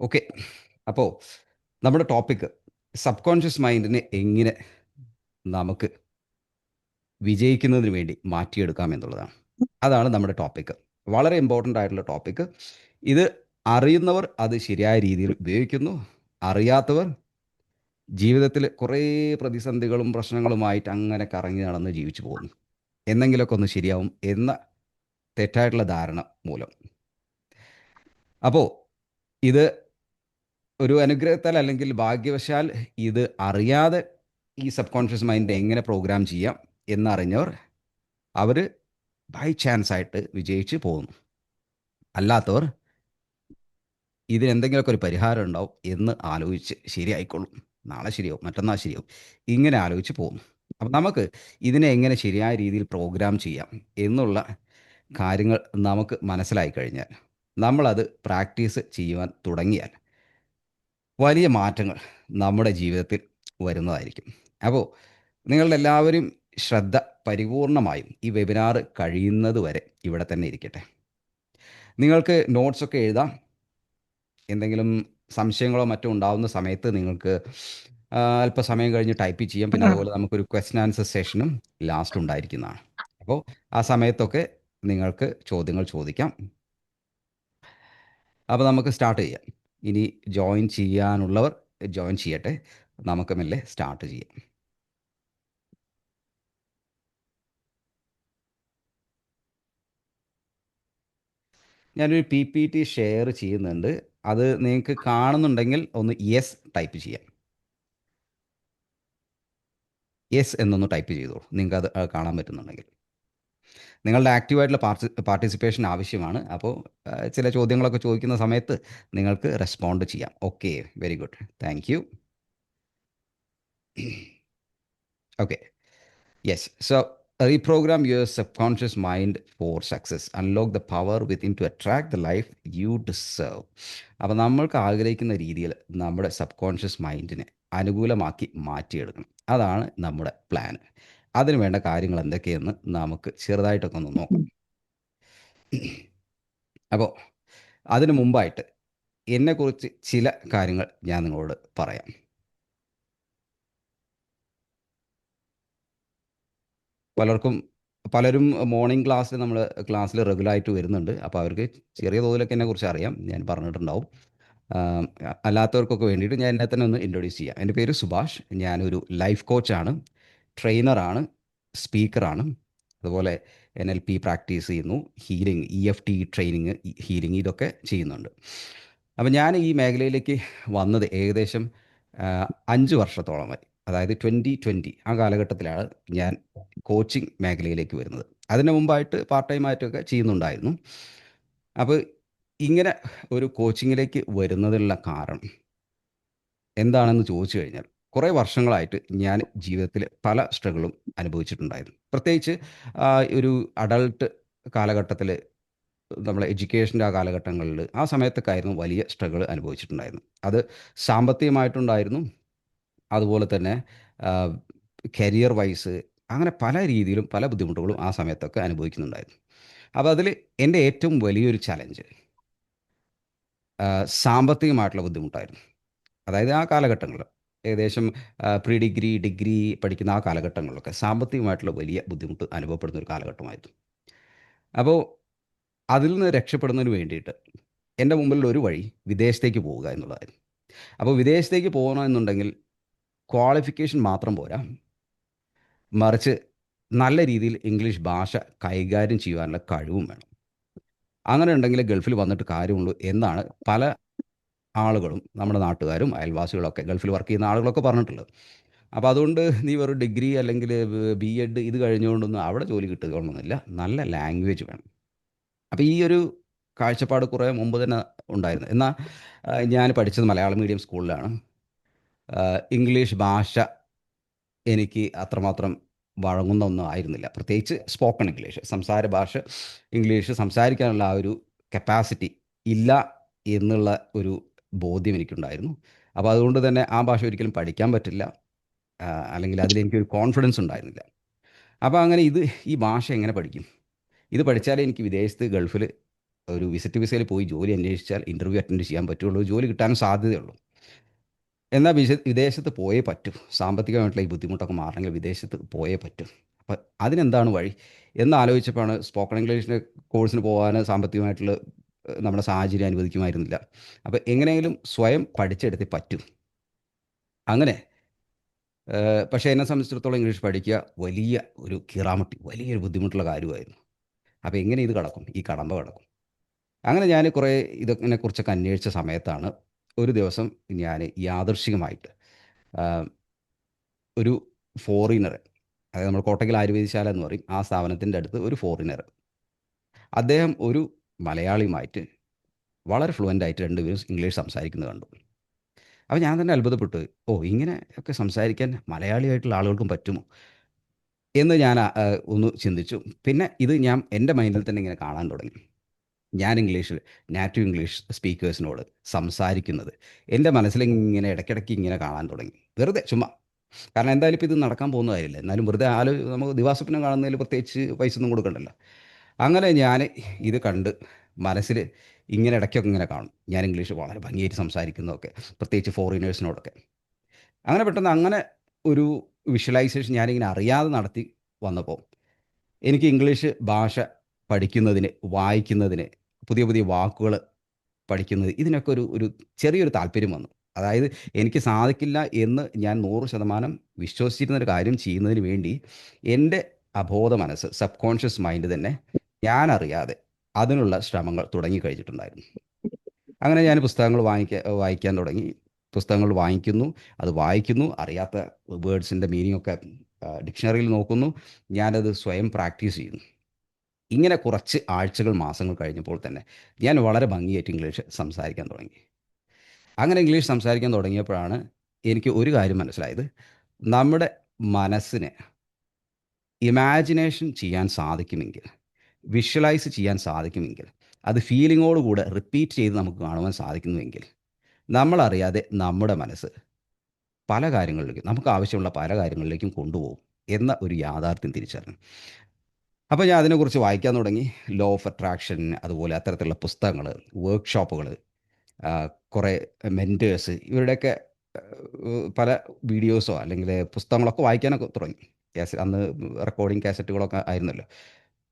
Okay. അപ്പോൾ നമ്മുടെ topic sub conscious മൈൻഡിനെ എങ്ങനെ നമുക്ക് വിജയിക്കുന്നതിന് വേണ്ടി മാറ്റിയെടുക്കാം എന്നുള്ളതാണ്. അതാണ് നമ്മുടെ ടോപ്പിക്ക്. വളരെ ഇമ്പോർട്ടൻ്റ് ആയിട്ടുള്ള ടോപ്പിക്ക്. ഇത് അറിയുന്നവർ അത് ശരിയായ രീതിയിൽ ഉപയോഗിക്കുന്നു. അറിയാത്തവർ ജീവിതത്തിൽ കുറേ പ്രതിസന്ധികളും പ്രശ്നങ്ങളുമായിട്ട് അങ്ങനെ കറങ്ങി നടന്ന് ജീവിച്ചു പോകുന്നു. എന്നെങ്കിലുമൊക്കെ ഒന്ന് ശരിയാവും എന്ന തെറ്റായിട്ടുള്ള ധാരണ മൂലം. അപ്പോൾ ഇത് ഒരു അനുഗ്രഹത്താൽ അല്ലെങ്കിൽ ഭാഗ്യവശാൽ ഇത് അറിയാതെ ഈ സബ് കോൺഷ്യസ് മൈൻഡ് എങ്ങനെ പ്രോഗ്രാം ചെയ്യാം എന്നറിഞ്ഞവർ അവർ ബൈ ചാൻസ് ആയിട്ട് വിജയിച്ച് പോകുന്നു. അല്ലാത്തവർ ഇതിനെന്തെങ്കിലുമൊക്കെ ഒരു പരിഹാരം ഉണ്ടാവും എന്ന് ആലോചിച്ച് ശരിയായിക്കൊള്ളും, നാളെ ശരിയാവും, മറ്റന്നാൾ ശരിയാവും, ഇങ്ങനെ ആലോചിച്ച് പോകുന്നു. അപ്പം നമുക്ക് ഇതിനെ എങ്ങനെ ശരിയായ രീതിയിൽ പ്രോഗ്രാം ചെയ്യാം എന്നുള്ള കാര്യങ്ങൾ നമുക്ക് മനസ്സിലായി കഴിഞ്ഞാൽ, നമ്മളത് പ്രാക്ടീസ് ചെയ്യുവാൻ തുടങ്ങിയാൽ വലിയ മാറ്റങ്ങൾ നമ്മുടെ ജീവിതത്തിൽ വരുന്നതായിരിക്കും. അപ്പോൾ നിങ്ങളുടെ എല്ലാവരും ശ്രദ്ധ പരിപൂർണമായും ഈ വെബിനാർ കഴിയുന്നത് വരെ ഇവിടെ തന്നെ ഇരിക്കട്ടെ. നിങ്ങൾക്ക് നോട്ട്സൊക്കെ എഴുതാം. എന്തെങ്കിലും സംശയങ്ങളോ മറ്റോ ഉണ്ടാവുന്ന സമയത്ത് നിങ്ങൾക്ക് അല്പസമയം കഴിഞ്ഞ് ടൈപ്പ് ചെയ്യാം. പിന്നെ അതുപോലെ നമുക്കൊരു ക്വസ്റ്റ്യൻ ആൻസർ സെഷനും ലാസ്റ്റ് ഉണ്ടായിരിക്കുന്നതാണ്. അപ്പോൾ ആ സമയത്തൊക്കെ നിങ്ങൾക്ക് ചോദ്യങ്ങൾ ചോദിക്കാം. അപ്പോൾ നമുക്ക് സ്റ്റാർട്ട് ചെയ്യാം. ഇനി ജോയിൻ ചെയ്യാനുള്ളവർ ജോയിൻ ചെയ്യട്ടെ. നമുക്ക് മെല്ലെ സ്റ്റാർട്ട് ചെയ്യാം. ഞാനൊരു PPT ഷെയർ ചെയ്യുന്നുണ്ട്. അത് നിങ്ങൾക്ക് കാണുന്നുണ്ടെങ്കിൽ ഒന്ന് യെസ് ടൈപ്പ് ചെയ്യാം. യെസ് എന്നൊന്ന് ടൈപ്പ് ചെയ്തോളൂ, നിങ്ങൾക്കത് കാണാൻ പറ്റുന്നുണ്ടെങ്കിൽ. നിങ്ങളുടെ ആക്റ്റീവായിട്ടുള്ള പാർട്ടിസിപ്പേഷൻ ആവശ്യമാണ്. അപ്പോൾ ചില ചോദ്യങ്ങളൊക്കെ ചോദിക്കുന്ന സമയത്ത് നിങ്ങൾക്ക് റെസ്പോണ്ട് ചെയ്യാം. Okay, very good, thank you. Okay, yes. So reprogram your subconscious mind for success. Unlock the power within to attract the life you deserve. അപ്പോൾ നമ്മൾക്ക് ആഗ്രഹിക്കുന്ന രീതിയിൽ നമ്മുടെ സബ് കോൺഷ്യസ് മൈൻഡിനെ അനുകൂലമാക്കി മാറ്റിയെടുക്കണം. അതാണ് നമ്മുടെ പ്ലാൻ. അതിന് വേണ്ട കാര്യങ്ങൾ എന്തൊക്കെയെന്ന് നമുക്ക് ചെറുതായിട്ടൊക്കെ ഒന്ന് നോക്കാം. അപ്പോൾ അതിനു മുമ്പായിട്ട് എന്നെക്കുറിച്ച് ചില കാര്യങ്ങൾ ഞാൻ നിങ്ങളോട് പറയാം. പലരും മോർണിംഗ് ക്ലാസ്സിൽ റെഗുലറായിട്ട് വരുന്നുണ്ട്. അപ്പോൾ അവർക്ക് ചെറിയ തോതിലൊക്കെ എന്നെക്കുറിച്ച് അറിയാം, ഞാൻ പറഞ്ഞിട്ടുണ്ടാവും. ആം, അല്ലാത്തവർക്കൊക്കെ വേണ്ടിയിട്ട് ഞാൻ എന്നെ തന്നെ ഒന്ന് ഇൻട്രൊഡ്യൂസ് ചെയ്യാം. എൻ്റെ പേര് സുഭാഷ്. ഞാനൊരു ലൈഫ് കോച്ചാണ്, ട്രെയിനറാണ്, സ്പീക്കറാണ്. അതുപോലെ NLP പ്രാക്ടീസ് ചെയ്യുന്നു, ഹീലിംഗ്, EFT ട്രെയിനിങ്, ഹീലിംഗ് ഇതൊക്കെ ചെയ്യുന്നുണ്ട്. അപ്പം ഞാൻ ഈ മേഖലയിലേക്ക് വന്നത് ഏകദേശം 5 വർഷത്തോളമായി. അതായത് 2020 ആ കാലഘട്ടത്തിലാണ് ഞാൻ കോച്ചിങ് മേഖലയിലേക്ക് വരുന്നത്. അതിന് മുമ്പായിട്ട് പാർട്ട് ടൈം ആയിട്ടൊക്കെ ചെയ്യുന്നുണ്ടായിരുന്നു. അപ്പോൾ ഇങ്ങനെ ഒരു കോച്ചിങ്ങിലേക്ക് വരുന്നതിനുള്ള കാരണം എന്താണെന്ന് ചോദിച്ചു കഴിഞ്ഞാൽ, കുറേ വർഷങ്ങളായിട്ട് ഞാൻ ജീവിതത്തിൽ പല സ്ട്രഗിളും അനുഭവിച്ചിട്ടുണ്ടായിരുന്നു. പ്രത്യേകിച്ച് ഒരു അഡൾട്ട് കാലഘട്ടത്തിൽ, നമ്മളെ എഡ്യൂക്കേഷൻ്റെ ആ കാലഘട്ടങ്ങളിൽ ആ സമയത്തൊക്കെ ആയിരുന്നു വലിയ സ്ട്രഗിൾ അനുഭവിച്ചിട്ടുണ്ടായിരുന്നു. അത് സാമ്പത്തികമായിട്ടുണ്ടായിരുന്നു, അതുപോലെ തന്നെ കരിയർ വൈസ്, അങ്ങനെ പല രീതിയിലും പല ബുദ്ധിമുട്ടുകളും ആ സമയത്തൊക്കെ അനുഭവിക്കുന്നുണ്ടായിരുന്നു. അപ്പോൾ അതിൽ എൻ്റെ ഏറ്റവും വലിയൊരു ചലഞ്ച് സാമ്പത്തികമായിട്ടുള്ള ബുദ്ധിമുട്ടായിരുന്നു. അതായത് ആ കാലഘട്ടങ്ങളിൽ ഏകദേശം പ്രീ ഡിഗ്രി, ഡിഗ്രി പഠിക്കുന്ന ആ കാലഘട്ടങ്ങളിലൊക്കെ സാമ്പത്തികമായിട്ടുള്ള വലിയ ബുദ്ധിമുട്ട് അനുഭവപ്പെടുന്ന ഒരു കാലഘട്ടമായിരുന്നു. അപ്പോൾ അതിൽ നിന്ന് രക്ഷപ്പെടുന്നതിന് വേണ്ടിയിട്ട് എൻ്റെ മുമ്പിലുള്ള ഒരു വഴി വിദേശത്തേക്ക് പോവുക എന്നുള്ളതായിരുന്നു. അപ്പോൾ വിദേശത്തേക്ക് പോകണമെന്നുണ്ടെങ്കിൽ ക്വാളിഫിക്കേഷൻ മാത്രം പോരാ, മറിച്ച് നല്ല രീതിയിൽ ഇംഗ്ലീഷ് ഭാഷ കൈകാര്യം ചെയ്യുവാനുള്ള കഴിവും വേണം. അങ്ങനെ ഉണ്ടെങ്കിലേ ഗൾഫിൽ വന്നിട്ട് കാര്യമുള്ളൂ എന്നാണ് പല ആളുകളും, നമ്മുടെ നാട്ടുകാരും അയൽവാസികളൊക്കെ, ഗൾഫിൽ വർക്ക് ചെയ്യുന്ന ആളുകളൊക്കെ പറഞ്ഞിട്ടുള്ളത്. അപ്പോൾ അതുകൊണ്ട് നീ വെറും ഡിഗ്രി അല്ലെങ്കിൽ BEd ഇത് കഴിഞ്ഞുകൊണ്ടൊന്നും അവിടെ ജോലി കിട്ടുകയൊന്നുമില്ല, നല്ല ലാംഗ്വേജ് വേണം. അപ്പോൾ ഈ ഒരു കാഴ്ചപ്പാട് കുറേ മുമ്പ് തന്നെ ഉണ്ടായിരുന്നു. എന്നാൽ ഞാൻ പഠിച്ചത് മലയാളം മീഡിയം സ്കൂളിലാണ്. ഇംഗ്ലീഷ് ഭാഷ എനിക്ക് അത്രമാത്രം വഴങ്ങുന്ന ഒന്നും ആയിരുന്നില്ല. പ്രത്യേകിച്ച് സ്പോക്കൺ ഇംഗ്ലീഷ്, സംസാര ഭാഷ ഇംഗ്ലീഷ് സംസാരിക്കാനുള്ള ആ ഒരു കപ്പാസിറ്റി ഇല്ല എന്നുള്ള ഒരു ബോധ്യം എനിക്കുണ്ടായിരുന്നു. അപ്പോൾ അതുകൊണ്ട് തന്നെ ആ ഭാഷ ഒരിക്കലും പഠിക്കാൻ പറ്റില്ല, അല്ലെങ്കിൽ അതിലെനിക്കൊരു കോൺഫിഡൻസ് ഉണ്ടായിരുന്നില്ല. അപ്പോൾ അങ്ങനെ ഈ ഭാഷ എങ്ങനെ പഠിക്കും? ഇത് പഠിച്ചാലേ എനിക്ക് വിദേശത്ത് ഗൾഫിൽ ഒരു വിസിറ്റ് വിസയിൽ പോയി ജോലി അന്വേഷിച്ചാൽ ഇൻ്റർവ്യൂ അറ്റൻഡ് ചെയ്യാൻ പറ്റുള്ളൂ, ജോലി കിട്ടാനും സാധ്യതയുള്ളൂ. എന്നാൽ വിദേശത്ത് പോയേ പറ്റൂ. സാമ്പത്തികമായിട്ടുള്ള ഈ ബുദ്ധിമുട്ടൊക്കെ മാറണമെങ്കിൽ വിദേശത്ത് പോയേ പറ്റും. അപ്പം അതിനെന്താണ് വഴി എന്ന് ആലോചിച്ചപ്പോഴാണ് സ്പോക്കൺ ഇംഗ്ലീഷിൻ്റെ കോഴ്സിന് പോകാൻ സാമ്പത്തികമായിട്ടുള്ള നമ്മുടെ സാഹചര്യം അനുവദിക്കുമായിരുന്നില്ല. അപ്പോൾ എങ്ങനെയെങ്കിലും സ്വയം പഠിച്ചെടുത്തേ പറ്റും. അങ്ങനെ പക്ഷേ എന്നെ സംബന്ധിച്ചിടത്തോളം ഇംഗ്ലീഷ് പഠിക്കുക വലിയ ഒരു കീറാമുട്ടി, വലിയൊരു ബുദ്ധിമുട്ടുള്ള കാര്യമായിരുന്നു. അപ്പോൾ എങ്ങനെ ഇത് കടക്കും, ഈ കടമ്പ കടക്കും? അങ്ങനെ ഞാൻ കുറേ ഇതിനെക്കുറിച്ചൊക്കെ അന്വേഷിച്ച സമയത്താണ് ഒരു ദിവസം ഞാൻ യാദൃശ്ചികമായിട്ട് ആ, ഒരു ഫോറിനർ, അതായത് നമ്മൾ കോട്ടയ്ക്കൽ ആയുർവേദശാല എന്ന് പറയും ആ സ്ഥാപനത്തിൻ്റെ അടുത്ത് ഒരു ഫോറിനർ, അദ്ദേഹം ഒരു മലയാളിയുമായിട്ട് വളരെ ഫ്ലുവൻ്റ് ആയിട്ട് രണ്ടുപേരും ഇംഗ്ലീഷ് സംസാരിക്കുന്നത് കണ്ടു. അപ്പോൾ ഞാൻ തന്നെ അത്ഭുതപ്പെട്ടു. ഓ, ഇങ്ങനെ ഒക്കെ സംസാരിക്കാൻ മലയാളിയായിട്ടുള്ള ആളുകൾക്കും പറ്റുമോ എന്ന് ഞാൻ ഒന്ന് ചിന്തിച്ചു. പിന്നെ ഇത് ഞാൻ എൻ്റെ മൈൻഡിൽ തന്നെ ഇങ്ങനെ കാണാൻ തുടങ്ങി. ഞാൻ ഇംഗ്ലീഷിൽ നാറ്റീവ് ഇംഗ്ലീഷ് സ്പീക്കേഴ്സിനോട് സംസാരിക്കുന്നത് എൻ്റെ മനസ്സിലിങ്ങനെ ഇടയ്ക്കിടയ്ക്ക് ഇങ്ങനെ കാണാൻ തുടങ്ങി. വെറുതെ ചുമ്മാ. കാരണം എന്തായാലും ഇപ്പോൾ ഇത് നടക്കാൻ പോകുന്ന കാര്യമില്ല. എന്നാലും വെറുതെ നമുക്ക് ദിവാസ്വപ്നം കാണുന്നതിൽ പ്രത്യേകിച്ച് പൈസ ഒന്നും കൊടുക്കണ്ടല്ലോ. അങ്ങനെ ഞാൻ ഇത് കണ്ട് മനസ്സിൽ ഇങ്ങനെ ഇടയ്ക്കൊക്കെ ഇങ്ങനെ കാണും. ഞാൻ ഇംഗ്ലീഷ് വളരെ ഭംഗിയായിട്ട് സംസാരിക്കുന്നതൊക്കെ, പ്രത്യേകിച്ച് ഫോറിനേഴ്സിനോടൊക്കെ. അങ്ങനെ പെട്ടെന്ന് അങ്ങനെ ഒരു വിഷ്വലൈസേഷൻ ഞാനിങ്ങനെ അറിയാതെ നടത്തി വന്നപ്പോൾ എനിക്ക് ഇംഗ്ലീഷ് ഭാഷ പഠിക്കുന്നതിന്, വായിക്കുന്നതിന്, പുതിയ പുതിയ വാക്കുകൾ പഠിക്കുന്നത്, ഇതിനൊക്കെ ഒരു ഒരു ചെറിയൊരു താല്പര്യം വന്നു. അതായത് എനിക്ക് സാധിക്കില്ല എന്ന് ഞാൻ 100% വിശ്വസിച്ചിരുന്നൊരു കാര്യം ചെയ്യുന്നതിന് വേണ്ടി എൻ്റെ അബോധ മനസ്സ്, സബ് കോൺഷ്യസ് മൈൻഡ് തന്നെ ഞാനറിയാതെ അതിനുള്ള ശ്രമങ്ങൾ തുടങ്ങിക്കഴിഞ്ഞിട്ടുണ്ടായിരുന്നു. അങ്ങനെ ഞാൻ പുസ്തകങ്ങൾ വായിക്കാൻ തുടങ്ങി. പുസ്തകങ്ങൾ വാങ്ങിക്കുന്നു, അത് വായിക്കുന്നു, അറിയാത്ത വേർഡ്സിൻ്റെ മീനിങ്ങൊക്കെ ഡിക്ഷണറിയിൽ നോക്കുന്നു, ഞാനത് സ്വയം പ്രാക്ടീസ് ചെയ്യുന്നു. ഇങ്ങനെ കുറച്ച് ആഴ്ചകൾ, മാസങ്ങൾ കഴിഞ്ഞപ്പോൾ തന്നെ ഞാൻ വളരെ ഭംഗിയായിട്ട് ഇംഗ്ലീഷ് സംസാരിക്കാൻ തുടങ്ങി. അങ്ങനെ ഇംഗ്ലീഷ് സംസാരിക്കാൻ തുടങ്ങിയപ്പോഴാണ് എനിക്ക് ഒരു കാര്യം മനസ്സിലായത്. നമ്മുടെ മനസ്സിന് ഇമാജിനേഷൻ ചെയ്യാൻ സാധിക്കുമെങ്കിൽ, വിഷ്വലൈസ് ചെയ്യാൻ സാധിക്കുമെങ്കിൽ, അത് ഫീലിങ്ങോട് കൂടെ റിപ്പീറ്റ് ചെയ്ത് നമുക്ക് കാണുവാൻ സാധിക്കുന്നുവെങ്കിൽ, നമ്മളറിയാതെ നമ്മുടെ മനസ്സ് പല കാര്യങ്ങളിലേക്കും, നമുക്ക് ആവശ്യമുള്ള പല കാര്യങ്ങളിലേക്കും കൊണ്ടുപോകും എന്ന ഒരു യാഥാർത്ഥ്യം തിരിച്ചറിഞ്ഞു. അപ്പോൾ ഞാൻ അതിനെക്കുറിച്ച് വായിക്കാൻ തുടങ്ങി. ലോ ഓഫ് അട്രാക്ഷൻ, അതുപോലെ അത്തരത്തിലുള്ള പുസ്തകങ്ങൾ, വർക്ക്ഷോപ്പുകൾ, കുറേ മെൻറ്റേഴ്സ്, ഇവരുടെയൊക്കെ പല വീഡിയോസോ അല്ലെങ്കിൽ പുസ്തകങ്ങളൊക്കെ വായിക്കാനൊക്കെ തുടങ്ങി. അന്ന് റെക്കോർഡിംഗ് കാസറ്റുകളൊക്കെ ആയിരുന്നല്ലോ.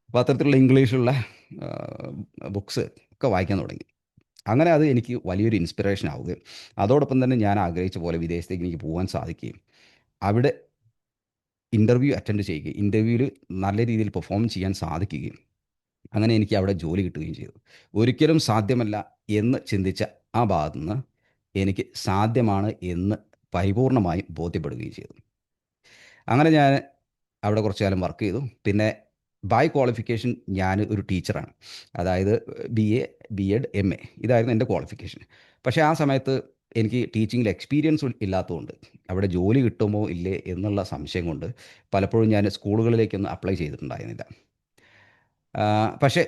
അപ്പോൾ അത്തരത്തിലുള്ള ഇംഗ്ലീഷുള്ള ബുക്സ് ഒക്കെ വായിക്കാൻ തുടങ്ങി. അങ്ങനെ അത് എനിക്ക് വലിയൊരു ഇൻസ്പിറേഷൻ ആവുകയും അതോടൊപ്പം തന്നെ ഞാൻ ആഗ്രഹിച്ച പോലെ വിദേശത്തേക്ക് എനിക്ക് പോകാൻ സാധിക്കുകയും അവിടെ ഇൻ്റർവ്യൂ അറ്റൻഡ് ചെയ്യുകയും ഇൻ്റർവ്യൂവിൽ നല്ല രീതിയിൽ പെർഫോം ചെയ്യാൻ സാധിക്കുകയും അങ്ങനെ എനിക്ക് അവിടെ ജോലി കിട്ടുകയും ചെയ്തു. ഒരിക്കലും സാധ്യമല്ല എന്ന് ചിന്തിച്ച ആ ഭാഗത്തു നിന്ന് എനിക്ക് സാധ്യമാണ് എന്ന് പരിപൂർണമായും ബോധ്യപ്പെടുകയും ചെയ്തു. അങ്ങനെ ഞാൻ അവിടെ കുറച്ച് കാലം വർക്ക് ചെയ്തു. പിന്നെ ബൈ ക്വാളിഫിക്കേഷൻ ഞാൻ ഒരു ടീച്ചറാണ്. അതായത് BA, B.Ed, MA ഇതായിരുന്നു എൻ്റെ ക്വാളിഫിക്കേഷൻ. പക്ഷേ ആ സമയത്ത് എനിക്ക് ടീച്ചിങ്ങിൽ എക്സ്പീരിയൻസ് ഇല്ലാത്തതുകൊണ്ട് അവിടെ ജോലി കിട്ടുമോ ഇല്ലേ എന്നുള്ള സംശയം കൊണ്ട് പലപ്പോഴും ഞാൻ സ്കൂളുകളിലേക്കൊന്നും അപ്ലൈ ചെയ്തിട്ടുണ്ടായിരുന്നില്ല. പക്ഷേ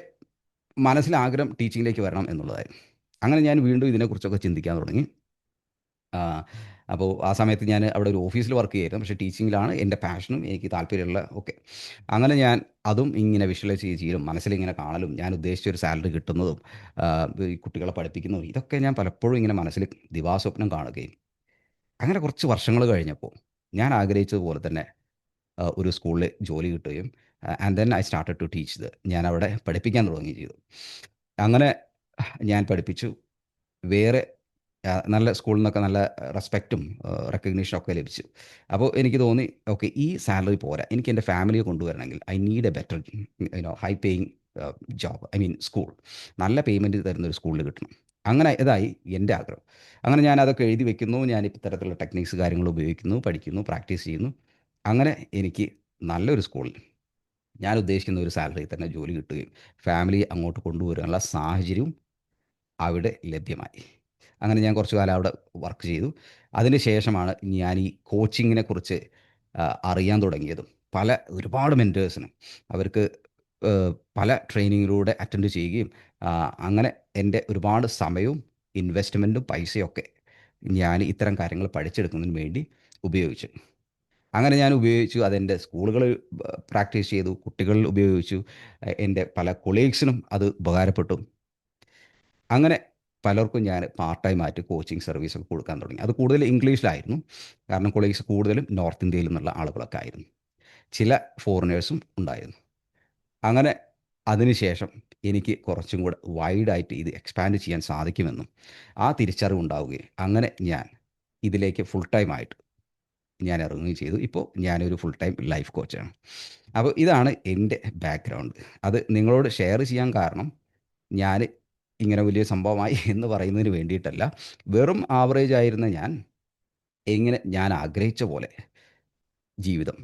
മനസ്സിലാഗ്രഹം ടീച്ചിങ്ങിലേക്ക് വരണം എന്നുള്ളതായിരുന്നു. അങ്ങനെ ഞാൻ വീണ്ടും ഇതിനെക്കുറിച്ചൊക്കെ ചിന്തിക്കാൻ തുടങ്ങി. ആ, അപ്പോൾ ആ സമയത്ത് ഞാൻ അവിടെ ഒരു ഓഫീസിൽ വർക്ക് ചെയ്യായിരുന്നു. പക്ഷേ ടീച്ചിങ്ങിലാണ് എൻ്റെ പാഷനും എനിക്ക് താല്പര്യമുള്ള ഒക്കെ. അങ്ങനെ ഞാൻ അതും ഇങ്ങനെ വിഷ്വലൈസ് ചെയ്യലും മനസ്സിലിങ്ങനെ കാണലും ഞാൻ ഉദ്ദേശിച്ച ഒരു സാലറി കിട്ടുന്നതും ഈ കുട്ടികളെ പഠിപ്പിക്കുന്നതും ഇതൊക്കെ ഞാൻ പലപ്പോഴും ഇങ്ങനെ മനസ്സിൽ ദിവാസ്വപ്നം കാണുകയും അങ്ങനെ കുറച്ച് വർഷങ്ങൾ കഴിഞ്ഞപ്പോൾ ഞാൻ ആഗ്രഹിച്ചതുപോലെ തന്നെ ഒരു സ്കൂളിൽ ജോലി കിട്ടുകയും and then I started to teach ഞാൻ അവിടെ പഠിപ്പിക്കാൻ തുടങ്ങുകയും ചെയ്തു. അങ്ങനെ ഞാൻ പഠിപ്പിച്ചു. വേറെ നല്ല സ്കൂളിൽ നിന്നൊക്കെ നല്ല റെസ്പെക്റ്റും റെക്കഗ്നീഷനും ഒക്കെ ലഭിച്ചു. അപ്പോൾ എനിക്ക് തോന്നി, ഓക്കെ, ഈ സാലറി പോരാ, എനിക്ക് എൻ്റെ ഫാമിലിയെ കൊണ്ടുവരണമെങ്കിൽ I need a better high paying job, I mean school, നല്ല പേയ്മെൻറ്റ് തരുന്ന ഒരു സ്കൂളിൽ കിട്ടണം. അങ്ങനെ ഇതായി എൻ്റെ ആഗ്രഹം. അങ്ങനെ ഞാൻ അതൊക്കെ എഴുതി വെക്കുന്നു. ഞാൻ ഇത്തരത്തിലുള്ള ടെക്നിക്സ് കാര്യങ്ങൾ ഉപയോഗിക്കുന്നു, പഠിക്കുന്നു, പ്രാക്ടീസ് ചെയ്യുന്നു. അങ്ങനെ എനിക്ക് നല്ലൊരു സ്കൂളിൽ ഞാൻ ഉദ്ദേശിക്കുന്ന ഒരു സാലറി തന്നെ ജോലി കിട്ടുകയും ഫാമിലിയെ അങ്ങോട്ട് കൊണ്ടുവരാനുള്ള സാഹചര്യവും അവിടെ ലഭ്യമായി. അങ്ങനെ ഞാൻ കുറച്ച് കാലം അവിടെ വർക്ക് ചെയ്തു. അതിന് ശേഷമാണ് ഞാൻ ഈ കോച്ചിങ്ങിനെ കുറിച്ച് അറിയാൻ തുടങ്ങിയതും. ഒരുപാട് മെൻറ്റേഴ്സിന് അവർക്ക് പല ട്രെയിനിങ്ങിലൂടെ അറ്റൻഡ് ചെയ്യുകയും അങ്ങനെ എൻ്റെ ഒരുപാട് സമയവും ഇൻവെസ്റ്റ്മെൻറ്റും പൈസയൊക്കെ ഞാൻ ഇത്തരം കാര്യങ്ങൾ പഠിച്ചെടുക്കുന്നതിന് വേണ്ടി ഉപയോഗിച്ചു. അങ്ങനെ ഞാൻ ഉപയോഗിച്ചു. അതെൻ്റെ സ്കൂളുകളിൽ പ്രാക്ടീസ് ചെയ്തു. കുട്ടികളിൽ ഉപയോഗിച്ചു. എൻ്റെ പല കൊളീഗ്സിനും അത് ഉപകാരപ്പെട്ടു. അങ്ങനെ പലർക്കും ഞാൻ പാർട്ട് ടൈം ആയിട്ട് കോച്ചിങ് സർവീസൊക്കെ കൊടുക്കാൻ തുടങ്ങി. അത് കൂടുതൽ ഇംഗ്ലീഷിലായിരുന്നു. കാരണം കൊളീഗ്സ് കൂടുതലും നോർത്ത് ഇന്ത്യയിൽ നിന്നുള്ള ആളുകളൊക്കെ ആയിരുന്നു. ചില ഫോറിനേഴ്സും ഉണ്ടായിരുന്നു. അങ്ങനെ അതിനുശേഷം എനിക്ക് കുറച്ചും കൂടെ വൈഡായിട്ട് ഇത് എക്സ്പാൻഡ് ചെയ്യാൻ സാധിക്കുമെന്നും ആ തിരിച്ചറിവുണ്ടാവുകയും അങ്ങനെ ഞാൻ ഇതിലേക്ക് ഫുൾ ടൈം ആയിട്ട് ഞാൻ ഇറങ്ങുകയും ചെയ്തു. ഇപ്പോൾ ഞാനൊരു ഫുൾ ടൈം ലൈഫ് കോച്ചാണ്. അപ്പോൾ ഇതാണ് എൻ്റെ ബാക്ക്ഗ്രൗണ്ട്. അത് നിങ്ങളോട് ഷെയർ ചെയ്യാൻ കാരണം ഞാൻ ഇങ്ങനെ വലിയ സംഭവമായി എന്ന് പറയുന്നതിന് വേണ്ടിയിട്ടല്ല. വെറും ആവറേജ് ആയിരുന്ന ഞാൻ എങ്ങനെ ഞാൻ ആഗ്രഹിച്ച പോലെ ജീവിതം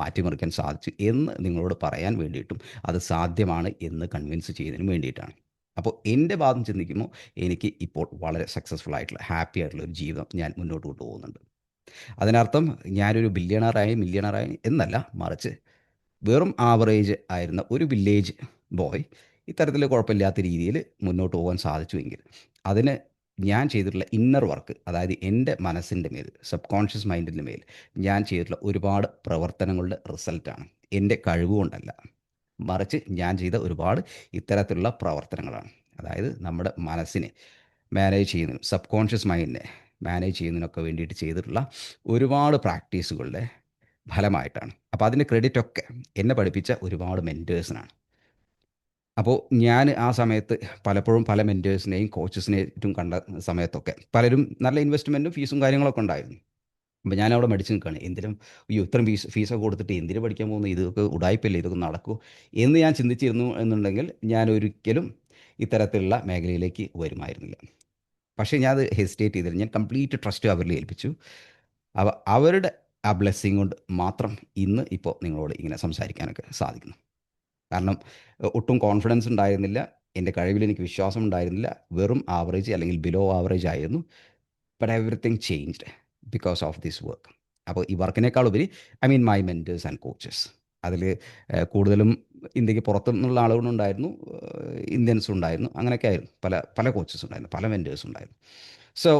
മാറ്റിമറിക്കാൻ സാധിച്ചു എന്ന് നിങ്ങളോട് പറയാൻ വേണ്ടിയിട്ടും അത് സാധ്യമാണ് എന്ന് കൺവിൻസ് ചെയ്യുന്നതിനും വേണ്ടിയിട്ടാണ്. അപ്പോൾ എൻ്റെ ഭാഗം ചിന്തിക്കുമ്പോൾ എനിക്ക് ഇപ്പോൾ വളരെ സക്സസ്ഫുൾ ആയിട്ടുള്ള ഹാപ്പി ആയിട്ടുള്ള ഒരു ജീവിതം ഞാൻ മുന്നോട്ട് കൊണ്ടുപോകുന്നുണ്ട്. അതിനർത്ഥം ഞാനൊരു ബില്യണറായി മില്യണറായി എന്നല്ല, മറിച്ച് വെറും ആവറേജ് ആയിരുന്ന ഒരു വില്ലേജ് ബോയ് ഇത്തരത്തിൽ കുഴപ്പമില്ലാത്ത രീതിയിൽ മുന്നോട്ട് പോകാൻ സാധിച്ചുവെങ്കിൽ അതിന് ഞാൻ ചെയ്തിട്ടുള്ള ഇന്നർ വർക്ക്, അതായത് എൻ്റെ മനസ്സിൻ്റെ മേൽ, സബ് കോൺഷ്യസ് മൈൻഡിൻ്റെ മേൽ ഞാൻ ചെയ്തിട്ടുള്ള ഒരുപാട് പ്രവർത്തനങ്ങളുടെ റിസൾട്ടാണ്. എൻ്റെ കഴിവുകൊണ്ടല്ല, മറിച്ച് ഞാൻ ചെയ്ത ഒരുപാട് ഇത്തരത്തിലുള്ള പ്രവർത്തനങ്ങളാണ്. അതായത് നമ്മുടെ മനസ്സിനെ മാനേജ് ചെയ്യുന്നതിനും സബ് കോൺഷ്യസ് മൈൻഡിനെ മാനേജ് ചെയ്യുന്നതിനൊക്കെ വേണ്ടിയിട്ട് ചെയ്തിട്ടുള്ള ഒരുപാട് പ്രാക്ടീസുകളുടെ ഫലമായിട്ടാണ്. അപ്പോൾ അതിൻ്റെ ക്രെഡിറ്റൊക്കെ എന്നെ പഠിപ്പിച്ച ഒരുപാട് മെൻറ്റേഴ്സിനാണ്. അപ്പോൾ ഞാൻ ആ സമയത്ത് പലപ്പോഴും പല മെൻറ്റേഴ്സിനെയും കോച്ചസിനെയും കണ്ട സമയത്തൊക്കെ പലരും നല്ല ഇൻവെസ്റ്റ്മെൻറ്റും ഫീസും കാര്യങ്ങളൊക്കെ ഉണ്ടായിരുന്നു. അപ്പോൾ ഞാനവിടെ മടിച്ച് നിൽക്കുകയാണ്. എന്തിനും അയ്യോ ഇത്രയും ഫീസൊക്കെ കൊടുത്തിട്ട് എന്തിന് പഠിക്കാൻ പോകുന്നു, ഇതൊക്കെ ഉടായിപ്പല്ലേ, ഇതൊക്കെ നടക്കുമോ എന്ന് ഞാൻ ചിന്തിച്ചിരുന്നു എന്നുണ്ടെങ്കിൽ ഞാൻ ഒരിക്കലും ഇത്തരത്തിലുള്ള മേഖലയിലേക്ക് വരുമായിരുന്നില്ല. പക്ഷേ ഞാൻ അത് ഹെസിറ്റേറ്റ് ചെയ്തില്ല. ഞാൻ കംപ്ലീറ്റ് ട്രസ്റ്റ് അവരിൽ ഏൽപ്പിച്ചു. അവരുടെ ആ ബ്ലെസ്സിങ് കൊണ്ട് മാത്രം ഇന്ന് ഇപ്പോൾ നിങ്ങളോട് ഇങ്ങനെ സംസാരിക്കാനൊക്കെ സാധിക്കുന്നു. കാരണം ഒട്ടും കോൺഫിഡൻസ് ഉണ്ടായിരുന്നില്ല. എൻ്റെ കഴിവിൽ എനിക്ക് വിശ്വാസം ഉണ്ടായിരുന്നില്ല. വെറും ആവറേജ് അല്ലെങ്കിൽ ബിലോ ആവറേജ് ആയിരുന്നു. But everything changed because of this work. അപ്പോൾ ഈ വർക്കിനേക്കാൾ ഉപരി I mean my mentors and coaches. അതിൽ കൂടുതലും ഇന്ത്യക്ക് പുറത്തു നിന്നുള്ള ആളുകളുണ്ടായിരുന്നു, ഇന്ത്യൻസും ഉണ്ടായിരുന്നു. അങ്ങനെയൊക്കെ ആയിരുന്നു. പല പല കോച്ചസ് ഉണ്ടായിരുന്നു, പല മെൻറ്റേഴ്സും ഉണ്ടായിരുന്നു. സോ